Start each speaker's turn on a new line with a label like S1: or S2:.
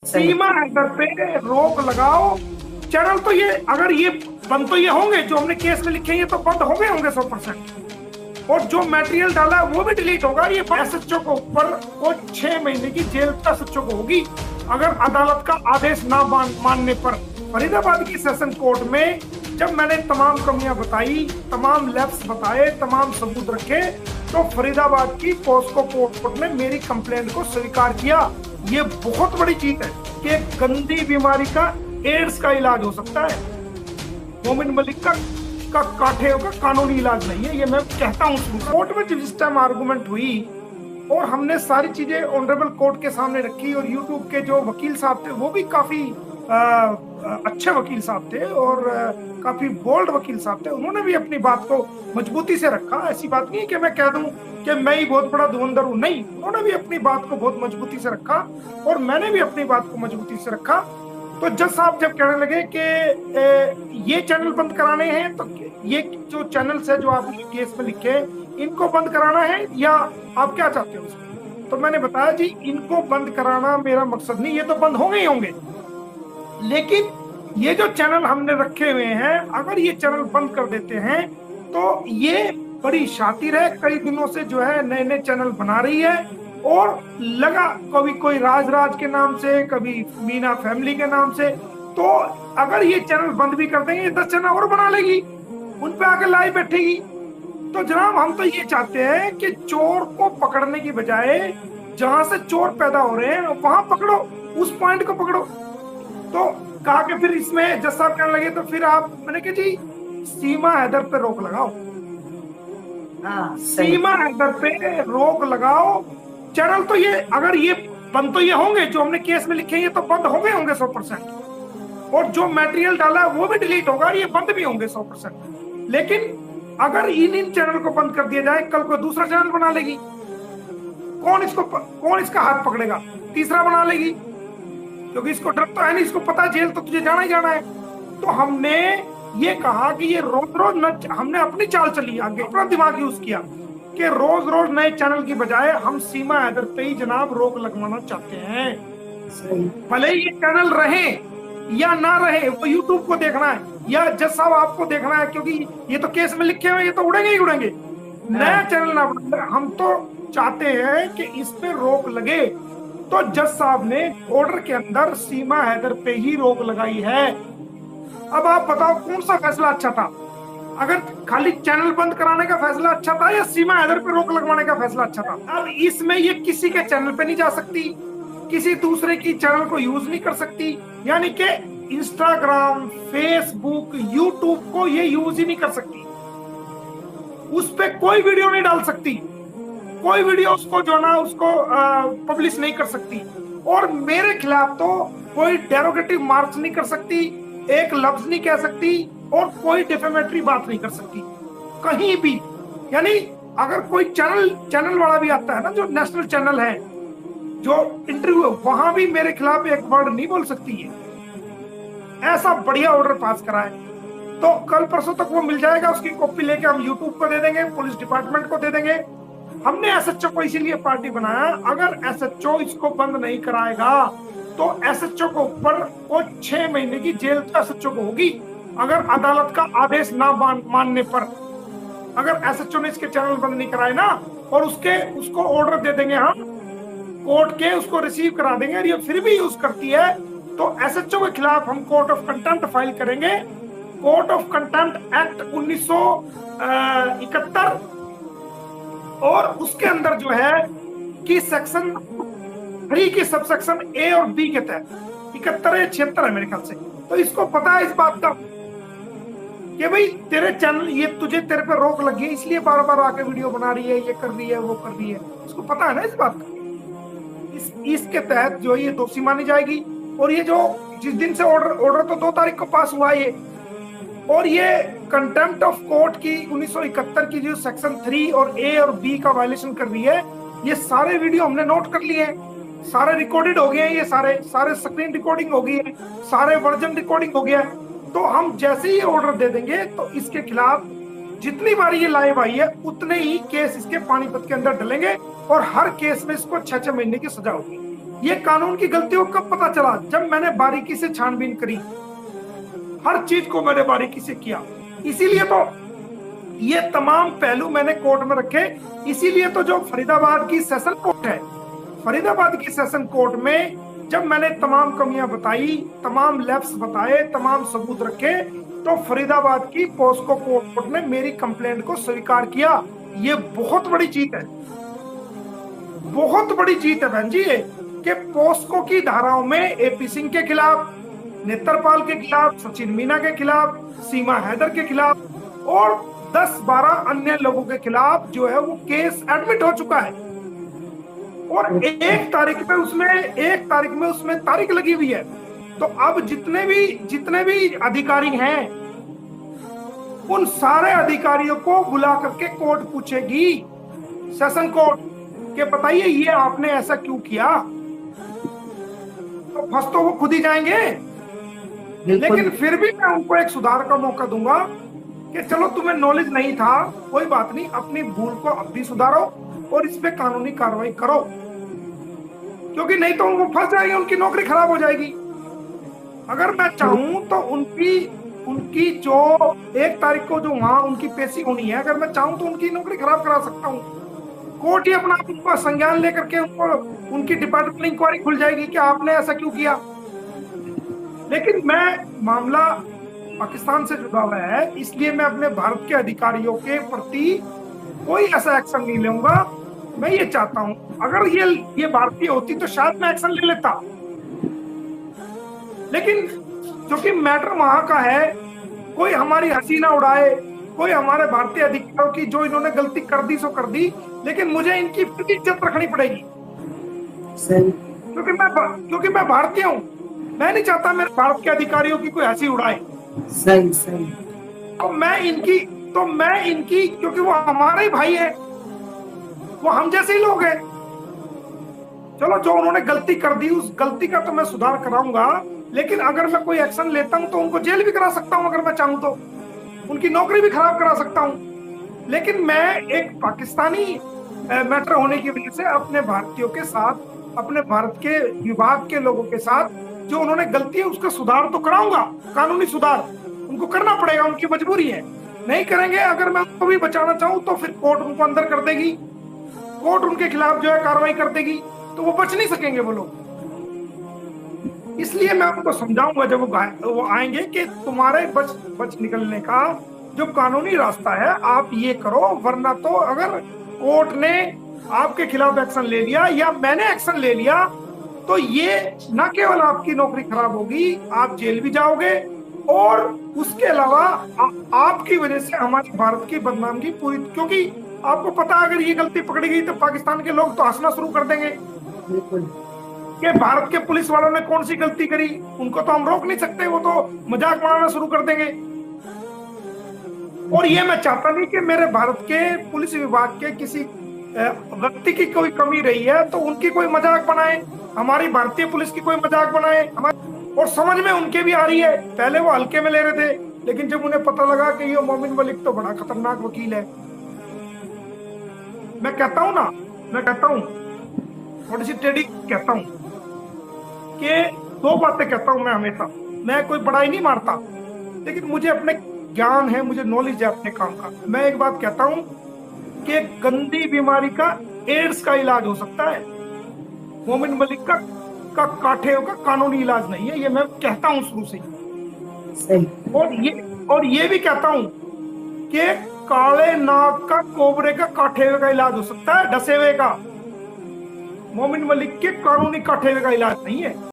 S1: सही।
S2: सीमा हैदर पे रोक लगाओ। चैनल तो ये अगर ये बंद तो ये होंगे जो हमने केस में लिखे हैं, ये तो बंद हो गए होंगे 100%। और जो मटेरियल डाला है वो भी डिलीट होगा। ये एसएचओ को ऊपर वो 6 महीने की जेल एसएचओ को होगी अगर अदालत का आदेश ना मानने पर। फरीदाबाद की सेशन कोर्ट में जब मैंने तमाम कमियां बताई, तमाम लैप्स बताए, तमाम सबूत रखे, तो फरीदाबाद की पॉस्को कोर्ट ने मेरी कंप्लेंट को स्वीकार किया। ये बहुत बड़ी चीज है कि एक गंदी बीमारी का एड्स का इलाज हो सकता है। मोमिन मलिक का काठे का कानूनी इलाज नहीं है, ये मैं कहता हूँ। कोर्ट में जिस टाइम आर्गुमेंट हुई और हमने सारी चीजें ऑनरेबल कोर्ट के सामने रखी, और यूट्यूब के जो वकील साहब थे वो भी काफी अच्छे वकील साहब थे और काफी बोल्ड वकील साहब थे, उन्होंने भी अपनी बात को मजबूती से रखा। ऐसी बात नहीं है कि मैं कह दूं कि मैं ही बहुत बड़ा धुरंधर हूं, नहीं, उन्होंने भी अपनी बात को बहुत मजबूती से रखा और मैंने भी अपनी बात को मजबूती से रखा। तो जज साहब जब कहने लगे कि ये चैनल बंद कराने हैं, तो ये जो चैनल्स है जो आपने केस में लिखे इनको बंद कराना है या आप क्या चाहते हो उसमें? तो मैंने बताया जी इनको बंद कराना मेरा मकसद नहीं, ये तो बंद होंगे ही होंगे, लेकिन ये जो चैनल हमने रखे हुए हैं अगर ये चैनल बंद कर देते हैं तो ये बड़ी शातिर है, कई दिनों से जो है नए नए चैनल बना रही है, और लगा कभी कोई राज के नाम से, कभी मीना फैमिली के नाम से, तो अगर ये चैनल बंद भी कर देंगे 10 चैनल और बना लेगी, उन पे आके लाइव बैठेगी। तो जनाब हम तो ये चाहते हैं कि चोर को पकड़ने की बजाय जहां से चोर पैदा हो रहे हैं वहां पकड़ो, उस पॉइंट को पकड़ो। तो कहा कि फिर इसमें जज साहब कहने लगे तो फिर आप, मैंने कहा जी सीमा हैदर पे रोक लगाओ,
S1: हाँ सही।
S2: सीमा हैदर पे रोक लगाओ। चैनल तो ये अगर ये बंद तो ये होंगे जो हमने केस में लिखे हैं, ये तो बंद हो गए होंगे 100%। और जो मटेरियल डाला है वो भी डिलीट होगा, ये बंद भी होंगे 100%। लेकिन अगर इन चैनल को बंद कर दिया जाए, कल को दूसरा चैनल बना लेगी, कौन इसका हाथ पकड़ेगा? तीसरा बना लेगी, क्योंकि इसको डर तो है नहीं, इसको पता जेल तो तुझे जाना ही जाना है। तो हमने ये कहा कि ये रोज रोज न, हमने अपनी चाल चली आगे, अपना दिमाग यूज किया कि रोज रोज नए चैनल की बजाय हम सीमा हैदर पे ही जनाब रोक लगवाना चाहते हैं। भले ये चैनल रहे या ना रहे, वो यूट्यूब को देखना है या जज साहब आपको देखना है, क्योंकि ये तो केस में लिखे हुए, ये तो उड़ेंगे ही उड़ेंगे। नया चैनल ना बने, हम तो चाहते हैं कि इस पे रोक लगे। तो जज साहब ने ऑर्डर के अंदर सीमा हैदर पे ही रोक लगाई है। अब आप बताओ कौन सा फैसला अच्छा था? अगर खाली चैनल बंद कराने का फैसला अच्छा था या सीमा हैदर पे रोक लगवाने का फैसला अच्छा था? अब इसमें ये किसी के चैनल पे नहीं जा सकती, किसी दूसरे की चैनल को यूज नहीं कर सकती, यानी कि इंस्टाग्राम, फेसबुक, यूट्यूब को ये यूज ही नहीं कर सकती, उस पे कोई वीडियो नहीं डाल सकती, कोई वीडियो उसको जो ना उसको पब्लिश नहीं कर सकती, और मेरे खिलाफ तो कोई डेरोगेटिव मार्च नहीं कर सकती, एक लफ्ज नहीं कह सकती, और कोई डिफेमेटरी बात नहीं कर सकती कहीं भी। यानी अगर कोई चैनल वाला भी आता है ना, जो नेशनल चैनल है, जो इंटरव्यू, वहां भी मेरे खिलाफ एक वर्ड नहीं बोल सकती है। ऐसा बढ़िया ऑर्डर पास करा है। तो कल परसों तक वो मिल जाएगा, उसकी कॉपी लेके हम यूट्यूब को दे देंगे, पुलिस डिपार्टमेंट को दे देंगे। हमने एसएचओ को इसीलिए पार्टी बनाया, अगर एसएचओ इसको बंद नहीं कराएगा तो एसएचओ को ऊपर वो 6 महीने की जेल एसएचओ को होगी अगर अदालत का आदेश ना मानने पर। अगर एसएचओ ने इसके चैनल बंद नहीं कराए ना, और उसको ऑर्डर दे देंगे हम कोर्ट के, उसको रिसीव करा देंगे, और ये फिर भी यूज करती है, तो एसएचओ के खिलाफ हम कोर्ट ऑफ कंटेम्प्ट फाइल करेंगे। कोर्ट ऑफ कंटेम्प्ट एक्ट 1971, और उसके अंदर जो है कि सेक्शन 3 की सबसेक्शन ए और बी के तहत 71 या 76 है मेरे ख्याल से। तो इसको पता है इस बात का कि भाई तेरे चैनल, ये तुझे तेरे पे रोक लगी है इसलिए बार बार आके वीडियो बना रही है, ये कर रही है, वो कर रही है, इसको पता है ना इस बात का। इसके तहत जो ये दोषी मानी जाएगी। और ये जो जिस दिन से ऑर्डर तो 2 तारीख को पास हुआ ये, और ये कंटेम्प्ट ऑफ कोर्ट की 1971 की जो सेक्शन 3 और ए और बी का वायलेशन कर रही है, ये सारे वीडियो हमने नोट कर लिए हैं, सारे रिकॉर्डेड हो गए हैं, ये सारे स्क्रीन रिकॉर्डिंग हो गई है, सारे वर्जन रिकॉर्डिंग हो गया है। तो हम जैसे ही ऑर्डर दे देंगे तो इसके खिलाफ जितनी बार ये लाइव आई है उतने ही केस इसके पानीपत के अंदर डलेंगे, और हर केस में इसको 6-6 महीने की सजा होगी। ये कानून की गलतियों को कब पता चला? जब मैंने बारीकी से छानबीन करी, हर चीज को मैंने बारीकी से किया। इसीलिए तो ये तमाम पहलू मैंने कोर्ट में रखे। इसीलिए तो जो फरीदाबाद की सेशन कोर्ट है, फरीदाबाद की सेशन कोर्ट में जब मैंने तमाम कमियां बताई, तमाम लैप्स बताए, तमाम सबूत रखे, तो फरीदाबाद की पॉस्को कोर्ट ने मेरी कंप्लेंट को स्वीकार किया। ये बहुत बड़ी जीत है, बहुत बड़ी जीत है बहन जी ये, कि पॉस्को की धाराओं में एपी सिंह के खिलाफ, नेत्रपाल के खिलाफ, सचिन मीना के खिलाफ, सीमा हैदर के खिलाफ और 10-12 अन्य लोगों के खिलाफ जो है वो केस एडमिट हो चुका है। और एक तारीख में उसमें तारीख लगी हुई है। तो अब जितने भी अधिकारी हैं, उन सारे अधिकारियों को बुला करके कोर्ट पूछेगी, सेशन कोर्ट, के बताइए ये आपने ऐसा क्यों किया? तो फंस तो वो खुद ही जाएंगे। लेकिन फिर भी मैं उनको एक सुधार का मौका दूंगा कि चलो तुम्हें नॉलेज नहीं था, कोई बात नहीं, अपनी भूल को अब भी सुधारो और इस पे कानूनी कार्रवाई करो, क्योंकि नहीं तो वो फंस जाएंगे, उनकी नौकरी खराब हो जाएगी। अगर मैं चाहूं तो उनकी जो 1 तारीख को जो वहां उनकी पेशी होनी है, अगर मैं चाहूं तो उनकी नौकरी खराब करा सकता हूं। कोर्ट ही अपना उनका संज्ञान लेकर के उनकी डिपार्टमेंट इंक्वायरी खुल जाएगी कि आपने ऐसा क्यों किया। लेकिन मैं मामला पाकिस्तान से जुड़ा हुआ है, इसलिए मैं अपने भारत के अधिकारियों के प्रति कोई ऐसा एक्शन नहीं लूंगा। मैं ये चाहता हूं, अगर ये भारतीय होती तो शायद मैं एक्शन ले लेता, लेकिन क्योंकि मैटर वहां का है, कोई हमारी हंसी ना उड़ाए, कोई हमारे भारतीय अधिकारियों की जो इन्होंने गलती कर दी सो कर दी, लेकिन मुझे इनकी पूरी इज्जत रखनी पड़ेगी, क्योंकि मैं भारतीय हूँ। मैं नहीं चाहता मेरे भारत के अधिकारियों की कोई हंसी उड़ाए।
S3: सही।
S2: तो मैं इनकी क्योंकि वो हमारे ही भाई है, वो हम जैसे ही लोग हैं। चलो, जो उन्होंने गलती कर दी उस गलती का तो मैं सुधार कराऊंगा, लेकिन अगर मैं कोई एक्शन लेता हूं तो उनको जेल भी करा सकता हूं, अगर मैं चाहूं तो उनकी नौकरी भी खराब करा सकता हूं। लेकिन मैं एक पाकिस्तानी मैटर होने की वजह से अपने भारतीयों के साथ, अपने भारत के विभाग के लोगों के साथ जो उन्होंने गलती है उसका सुधार तो कराऊंगा, कानूनी सुधार उनको करना पड़ेगा, उनकी मजबूरी है। नहीं करेंगे, अगर मैं उनको भी बचाना चाहूं तो फिर कोर्ट उनको अंदर कर देगी, कोर्ट उनके खिलाफ जो है कार्रवाई कर देगी, तो वो बच नहीं सकेंगे वो लोग। इसलिए मैं उनको समझाऊंगा जब वो आएंगे कि तुम्हारे बच निकलने का जो कानूनी रास्ता है आप ये करो, वरना तो अगर कोर्ट ने आपके खिलाफ एक्शन ले लिया या मैंने एक्शन ले लिया तो ये न केवल आपकी नौकरी खराब होगी, आप जेल भी जाओगे, और उसके अलावा आपकी वजह से हमारे भारत की बदनामी पूरी, क्योंकि आपको पता अगर ये गलती पकड़ी गई तो पाकिस्तान के लोग तो हंसना शुरू कर देंगे कि भारत के पुलिस वालों ने कौन सी गलती करी, उनको तो हम रोक नहीं सकते, वो तो मजाक बनाना शुरू कर देंगे। और ये मैं चाहता नहीं कि मेरे भारत के पुलिस विभाग के किसी व्यक्ति की कोई कमी रही है तो उनकी कोई मजाक बनाए, हमारी भारतीय पुलिस की कोई मजाक बनाए। और समझ में उनके भी आ रही है, पहले वो हल्के में ले रहे थे, लेकिन जब उन्हें पता लगा कि ये मोमिन मलिक तो बड़ा खतरनाक वकील है, मैं कहता हूँ थोड़ी सी टेढ़ी कहता हूँ कि 2 बातें कहता हूँ मैं हमेशा। मैं कोई बड़ाई नहीं मारता, लेकिन मुझे अपने ज्ञान है, मुझे नॉलेज है अपने काम का। मैं एक बात कहता हूँ कि गंदी बीमारी का एड्स का इलाज हो सकता है, मोमिन मलिक का काठे का कानूनी इलाज नहीं है, ये मैं कहता हूँ शुरू से। और ये भी कहता हूँ कि काले नाग का कोबरे का काठे का इलाज हो सकता है, डसे हुए का। मोमिन मलिक के कानूनी काठे का इलाज नहीं है।